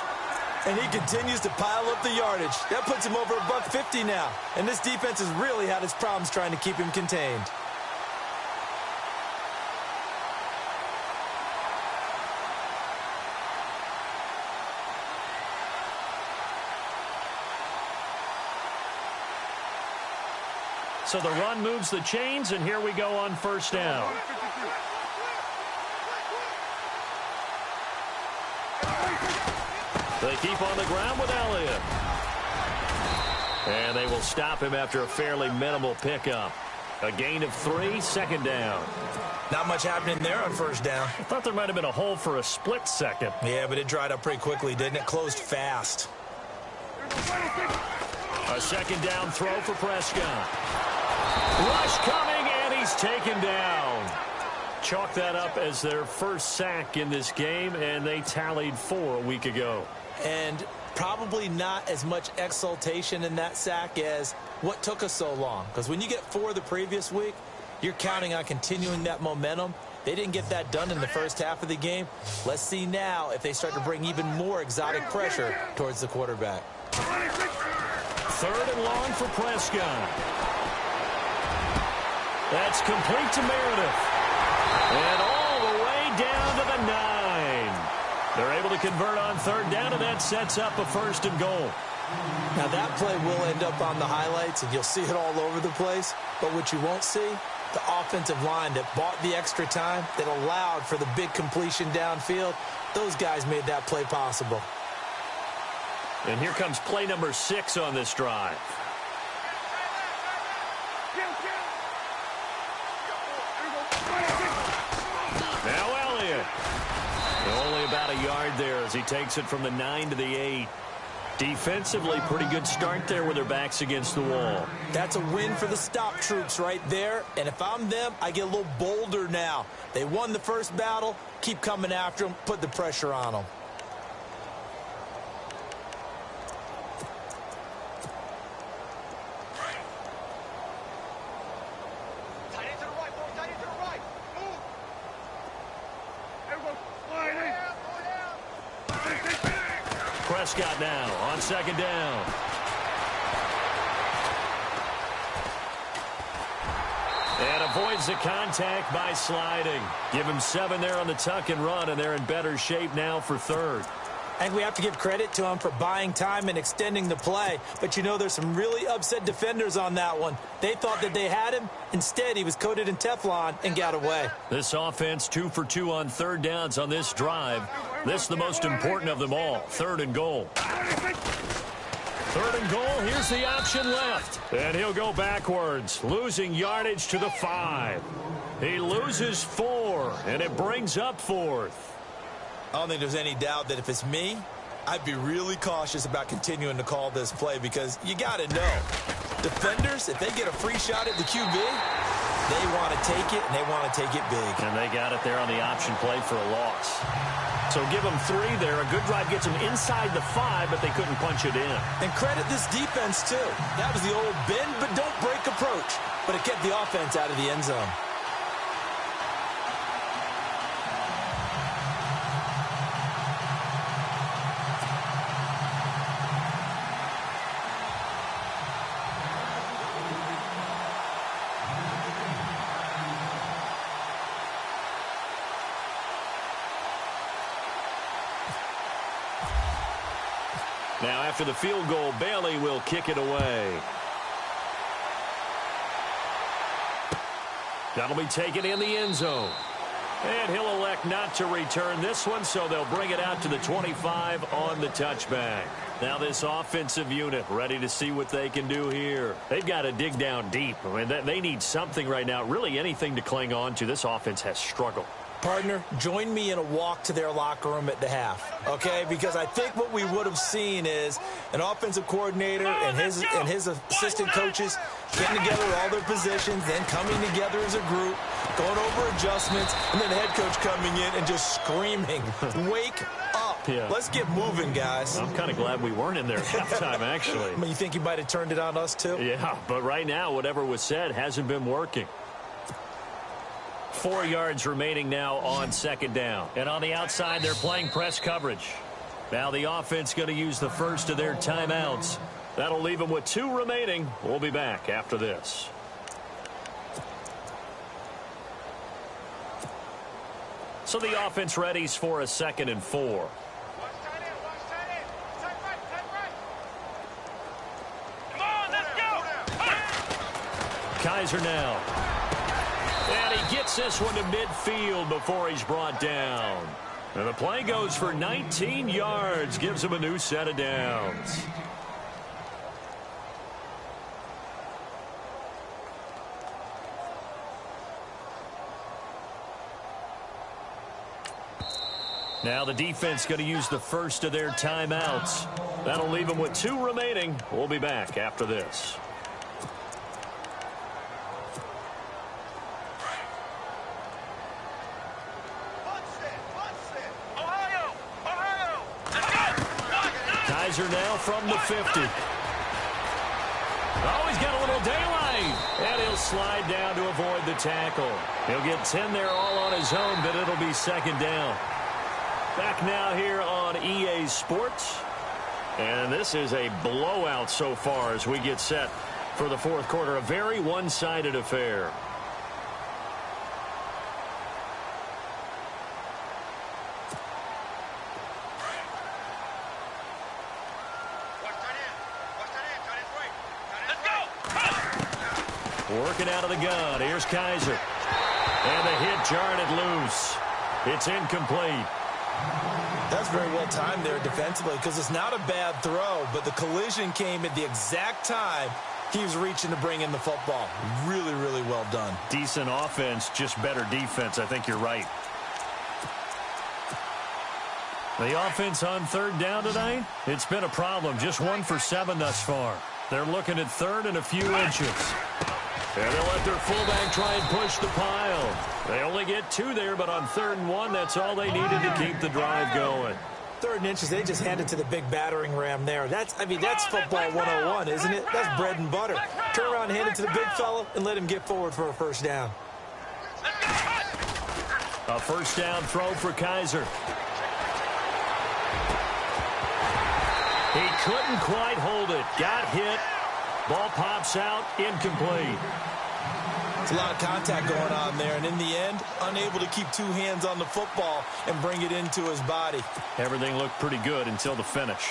And he continues to pile up the yardage. That puts him over $150 now. And this defense has really had its problems trying to keep him contained.
So the run moves the chains, and here we go on first down. They keep on the ground with Elliott. And they will stop him after a fairly minimal pickup. A gain of 3, 2nd down.
Not much happening there on first down.
I thought there might have been a hole for a split second.
Yeah, but it dried up pretty quickly, didn't it? Closed fast.
A 2nd down throw for Prescott. Rush coming, and he's taken down. Chalk that up as their first sack in this game, and they tallied 4 a week ago.
And probably not as much exultation in that sack as what took us so long. Because when you get 4 the previous week, you're counting on continuing that momentum They didn't get that done in the first half of the game. Let's see now if they start to bring even more exotic pressure towards the quarterback.
3rd and long for Prescott. That's complete to Meredith. And all the way down to the 9. They're able to convert on 3rd down, and that sets up a 1st and goal.
Now, that play will end up on the highlights, and you'll see it all over the place. But what you won't see, the offensive line that bought the extra time, that allowed for the big completion downfield, those guys made that play possible.
And here comes play number 6 on this drive. Now Elliott. Only about a yard there as he takes it from the 9 to the 8. Defensively, pretty good start there with their backs against the wall.
That's a win for the stop troops right there. And if I'm them, I get a little bolder now. They won the first battle. Keep coming after them. Put the pressure on them.
Prescott now on 2nd down. And avoids the contact by sliding. Give him 7 there on the tuck and run, and they're in better shape now for 3rd.
I think we have to give credit to him for buying time and extending the play. But, you know, there's some really upset defenders on that one. They thought that they had him. Instead, he was coated in Teflon and got away.
This offense 2 for 2 on 3rd downs on this drive. This is the most important of them all. 3rd and goal. 3rd and goal. Here's the option left. And he'll go backwards, losing yardage to the 5. He loses 4, and it brings up 4th.
I don't think there's any doubt that if it's me, I'd be really cautious about continuing to call this play because you got to know, defenders, if they get a free shot at the QB, they want to take it, and they want to take it big.
And they got it there on the option play for a loss. So give them 3 there. A good drive gets them inside the 5, but they couldn't punch it in.
And credit this defense, too. That was the old bend but don't break approach, but it kept the offense out of the end zone.
Now, after the field goal, Bailey will kick it away. That'll be taken in the end zone. And he'll elect not to return this one, so they'll bring it out to the 25 on the touchback. Now this offensive unit ready to see what they can do here. They've got to dig down deep. I mean, they need something right now, really anything to cling on to. This offense has struggled.
Partner, join me in a walk to their locker room at the half, okay? Because I think what we would have seen is an offensive coordinator and his assistant coaches getting together all their positions, then coming together as a group, going over adjustments, and then the head coach coming in and just screaming, wake up.
Yeah.
Let's get moving, guys.
I'm kind of glad we weren't in there at halftime, actually.
I mean, you think he might have turned it on us, too?
Yeah, but right now, whatever was said hasn't been working. 4 yards remaining now on 2nd down. And on the outside, they're playing press coverage. Now the offense going to use the first of their timeouts. That'll leave them with 2 remaining. We'll be back after this. So the offense readies for a 2nd and 4. Kaiser now. And he gets this one to midfield before he's brought down. And the play goes for 19 yards, gives him a new set of downs. Now the defense going to use the first of their timeouts. That'll leave them with 2 remaining. We'll be back after this. Kaiser now from the 50. Oh, he's got a little daylight. And he'll slide down to avoid the tackle. He'll get 10 there all on his own, but it'll be second down. Back now here on EA Sports. And this is a blowout so far as we get set for the fourth quarter. A very one-sided affair. Working out of the gun. Here's Kaiser. And the hit jarred it loose. It's incomplete.
That's very well timed there defensively because it's not a bad throw, but the collision came at the exact time he was reaching to bring in the football. Really, really well done.
Decent offense, just better defense. I think you're right. The offense on third down tonight, it's been a problem. Just 1 for 7 thus far. They're looking at third and a few inches. And they'll let their fullback try and push the pile. They only get 2 there, but on 3rd and 1, that's all they needed to keep the drive going.
3rd and inches, they just hand it to the big battering ram there. That's football 101, isn't it? That's bread and butter. Turn around, hand it to the big fella, and let him get forward for a first down.
A first down throw for Kaiser. He couldn't quite hold it. Got hit. Ball pops out, incomplete.
It's a lot of contact going on there, and in the end, unable to keep 2 hands on the football and bring it into his body.
Everything looked pretty good until the finish.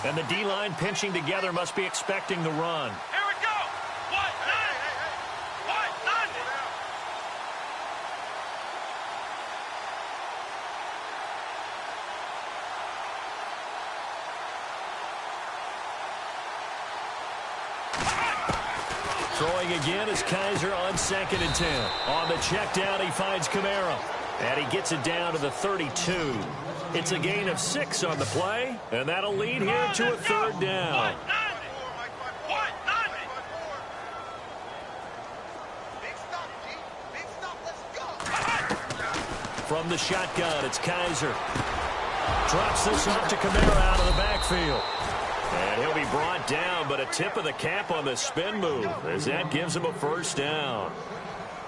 And the D-line pinching together must be expecting the run.
Here we go! What? None! What? None!
Throwing again is Kaiser on 2nd and 10. On the check down, he finds Camaro. And he gets it down to the 32. It's a gain of 6 on the play, and that'll lead here to a 3rd down. From the shotgun, it's Kaiser. Drops this off to Camaro out of the backfield. And he'll be brought down, but a tip of the cap on the spin move as that gives him a first down.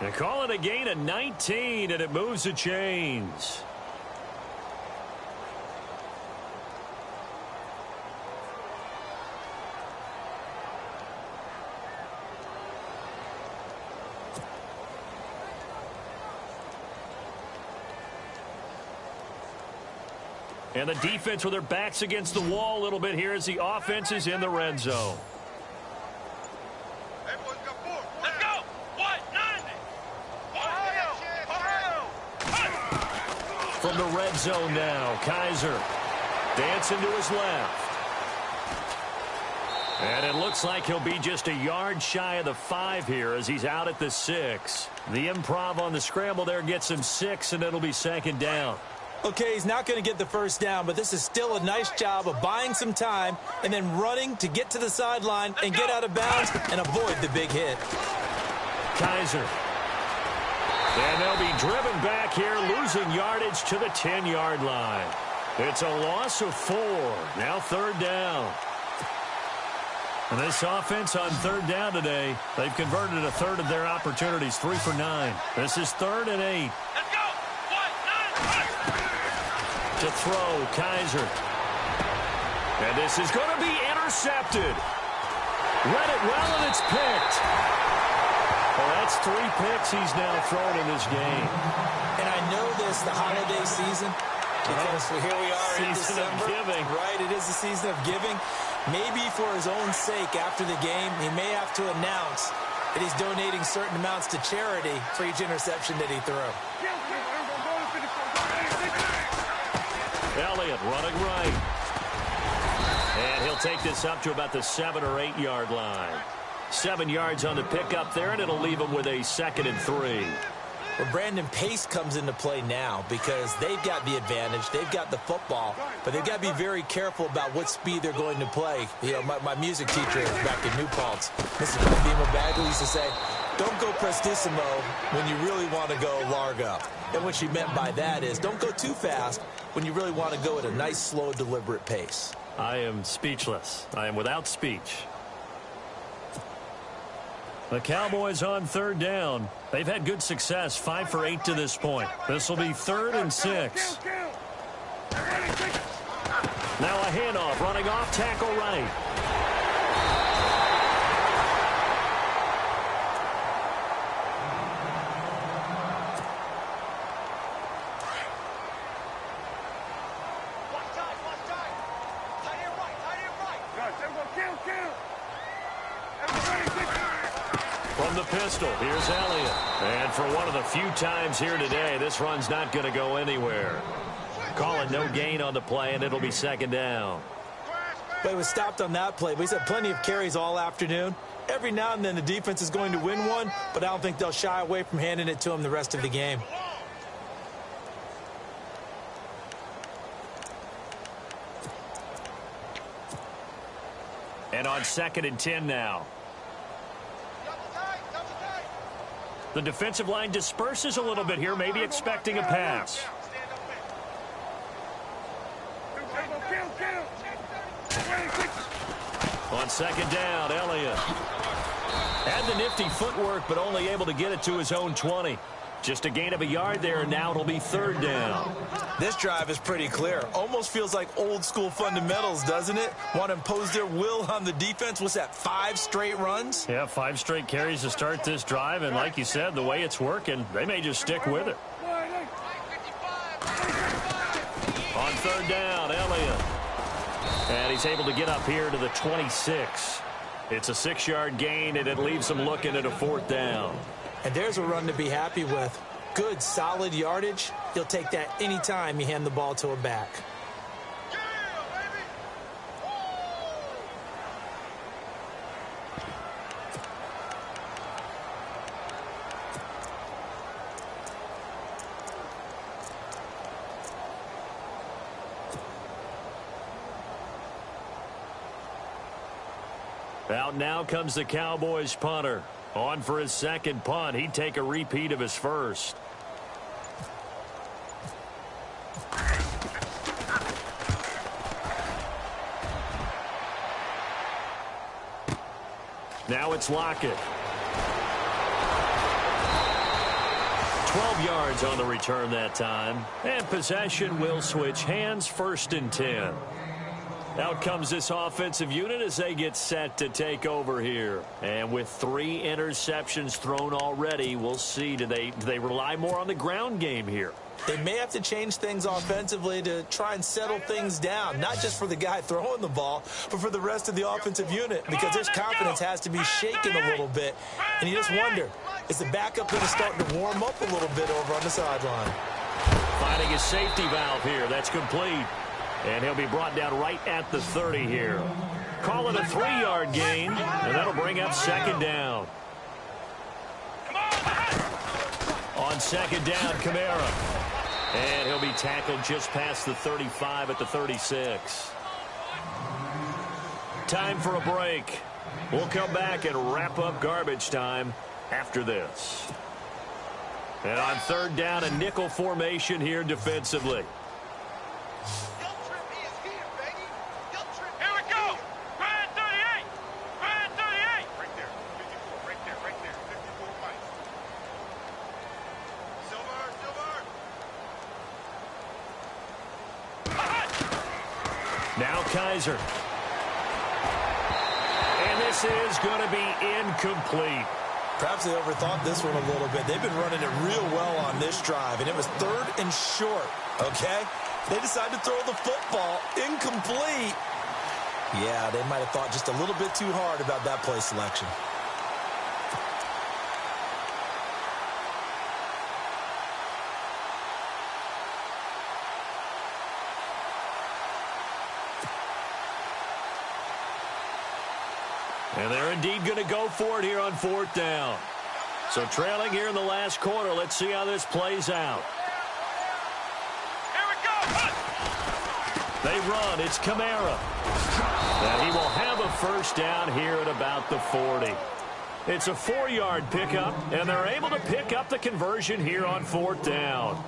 And call it a gain of 19, and it moves the chains. And the defense with their backs against the wall a little bit here as the offense is in the red zone.
Let's go! What? None!
From the red zone now, Kaiser dancing to his left. And it looks like he'll be just a yard shy of the 5 here as he's out at the 6. The improv on the scramble there gets him 6, and it'll be 2nd down.
Okay, he's not going to get the first down, but this is still a nice job of buying some time and then running to get to the sideline and get out of bounds and avoid the big hit.
Kaiser. And they'll be driven back here, losing yardage to the 10-yard line. It's a loss of 4. Now 3rd down. And this offense on 3rd down today, they've converted a 1/3 of their opportunities, 3 for 9. This is 3rd and 8. To throw, Kaiser. And this is going to be intercepted. Read it well, and it's picked. Well, that's 3 picks he's now thrown in this game.
And I know this, the holiday season, because here we are in December.
Season of giving.
Right, it is the season of giving. Maybe for his own sake after the game, he may have to announce that he's donating certain amounts to charity for each interception that he threw.
Elliott running right. And he'll take this up to about the 7 or 8 yard line. 7 yards on the pickup there, and it'll leave him with a 2nd and 3.
Well, Brandon, pace comes into play now because they've got the advantage. They've got the football, but they've got to be very careful about what speed they're going to play. You know, my music teacher back in New Paltz, Mrs. Bima Bagley, used to say, don't go prestissimo when you really want to go largo. And what she meant by that is don't go too fast when you really want to go at a nice, slow, deliberate pace.
I am speechless. I am without speech. The Cowboys on third down. They've had good success, 5 for 8 to this point. This will be 3rd and 6. Now a handoff, running off tackle right. From the pistol, here's Elliott. And for one of the few times here today, this run's not going to go anywhere. Call it no gain on the play, and it'll be 2nd down.
But it was stopped on that play. But he's had plenty of carries all afternoon. Every now and then the defense is going to win one, but I don't think they'll shy away from handing it to him the rest of the game.
And on 2nd and 10 now. The defensive line disperses a little bit here, maybe expecting a pass. On 2nd down, Elliott. Had the nifty footwork, but only able to get it to his own 20. Just a gain of a yard there, and now it'll be 3rd down.
This drive is pretty clear. Almost feels like old school fundamentals, doesn't it? Want to impose their will on the defense. What's that, 5 straight runs?
Yeah, 5 straight carries to start this drive, and like you said, the way it's working, they may just stick with it. On 3rd down, Elliott. And he's able to get up here to the 26. It's a 6-yard gain, and it leaves him looking at a 4th down.
And there's a run to be happy with. Good, solid yardage. You'll take that anytime you hand the ball to a back.
Out now comes the Cowboys punter. On for his 2nd punt. He'd take a repeat of his first. Now it's Lockett. 12 yards on the return that time. And possession will switch hands, 1st and 10. Out comes this offensive unit as they get set to take over here. And with 3 interceptions thrown already, we'll see. Do they rely more on the ground game here?
They may have to change things offensively to try and settle things down, not just for the guy throwing the ball, but for the rest of the offensive unit, because their confidence has to be shaken a little bit. And you just wonder, is the backup going to start to warm up a little bit over on the sideline?
Finding his safety valve here. That's complete. And he'll be brought down right at the 30 here. Call it a 3-yard gain, and that'll bring up 2nd down. On 2nd down, Kamara. And he'll be tackled just past the 35 at the 36. Time for a break. We'll come back and wrap up garbage time after this. And on 3rd down, a nickel formation here defensively. Now Kaiser. And this is going to be incomplete.
Perhaps they overthought this one a little bit. They've been running it real well on this drive, and it was 3rd and short, okay? They decided to throw the football incomplete. Yeah, they might have thought just a little bit too hard about that play selection.
And they're indeed going to go for it here on 4th down. So trailing here in the last quarter, let's see how this plays out.
Here we go.
They run. It's Kamara. And he will have a 1st down here at about the 40. It's a 4-yard pickup, and they're able to pick up the conversion here on 4th down.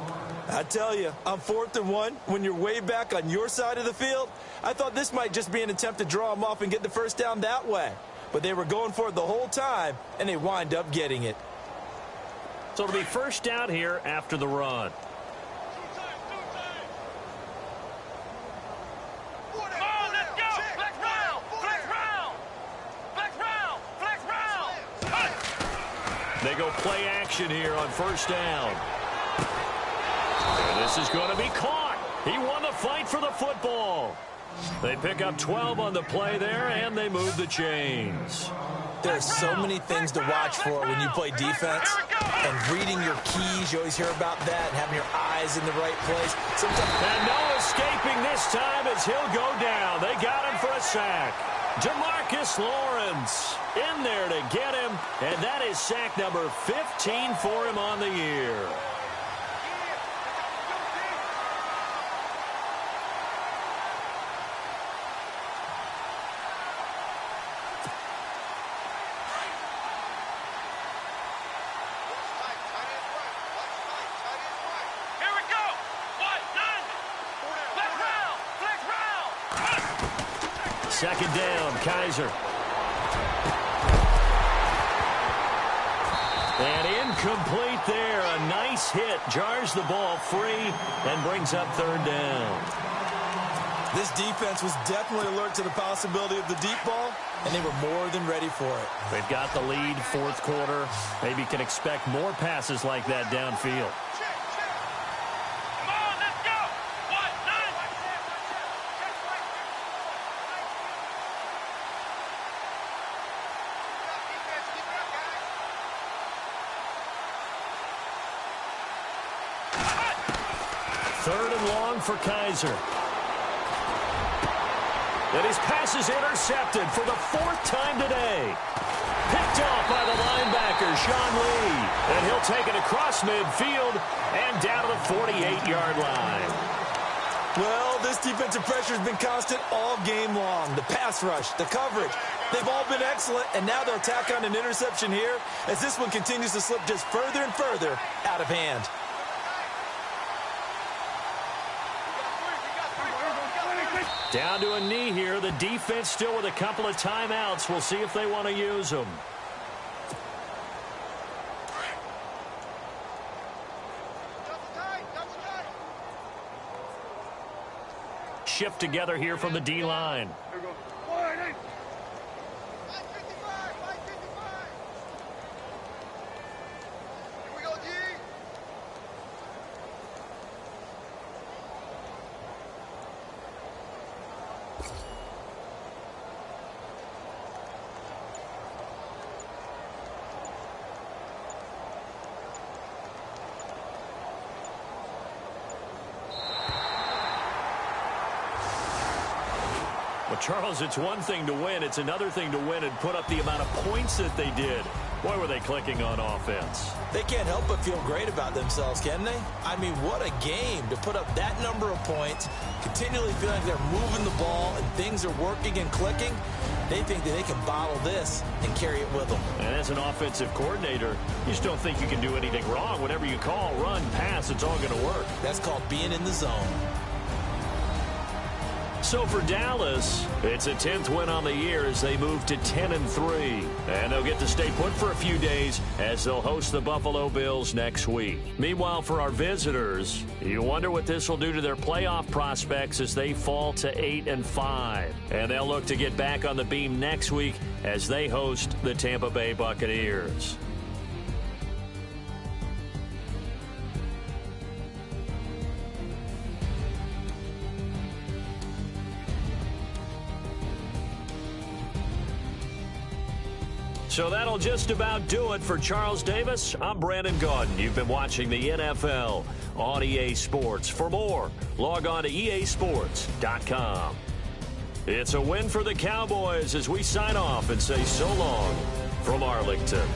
I tell you, on 4th and 1, when you're way back on your side of the field, I thought this might just be an attempt to draw them off and get the first down that way. But they were going for it the whole time, and they wind up getting it.
So it'll be first down here after the run. They go play action here on first down. And this is going to be caught. He won the fight for the football. They pick up 12 on the play there, and they move the chains.
There are so many things to watch for when you play defense. And reading your keys, you always hear about that, and having your eyes in the right place.
And no escaping this time as he'll go down. They got him for a sack. Jamarcus Lawrence in there to get him, and that is sack number 15 for him on the year. Second down, Kaiser. And incomplete there. A nice hit. Jars the ball free and brings up 3rd down.
This defense was definitely alert to the possibility of the deep ball, and they were more than ready for it.
They've got the lead, 4th quarter. Maybe can expect more passes like that downfield. For Kaiser. And his pass is intercepted for the 4th time today. Picked off by the linebacker, Sean Lee. And he'll take it across midfield and down to the 48-yard line.
Well, this defensive pressure has been constant all game long. The pass rush, the coverage, they've all been excellent, and now they'll tack on an interception here as this one continues to slip just further and further out of hand.
Down to a knee here. The defense still with a couple of timeouts. We'll see if they want to use them. Shift together here from the D-line. Well, Charles, it's one thing to win. It's another thing to win and put up the amount of points that they did. Boy, were they clicking on offense.
They can't help but feel great about themselves, can they? I mean, what a game to put up that number of points, continually feeling like they're moving the ball and things are working and clicking. They think that they can bottle this and carry it with them.
And as an offensive coordinator, you just don't think you can do anything wrong. Whatever you call, run, pass, it's all going to work.
That's called being in the zone.
So for Dallas, it's a 10th win on the year as they move to 10-3. And they'll get to stay put for a few days as they'll host the Buffalo Bills next week. Meanwhile, for our visitors, you wonder what this will do to their playoff prospects as they fall to 8-5. And they'll look to get back on the beam next week as they host the Tampa Bay Buccaneers. So that'll just about do it for Charles Davis. I'm Brandon Gaudin. You've been watching the NFL on EA Sports. For more, log on to easports.com. It's a win for the Cowboys as we sign off and say so long from Arlington.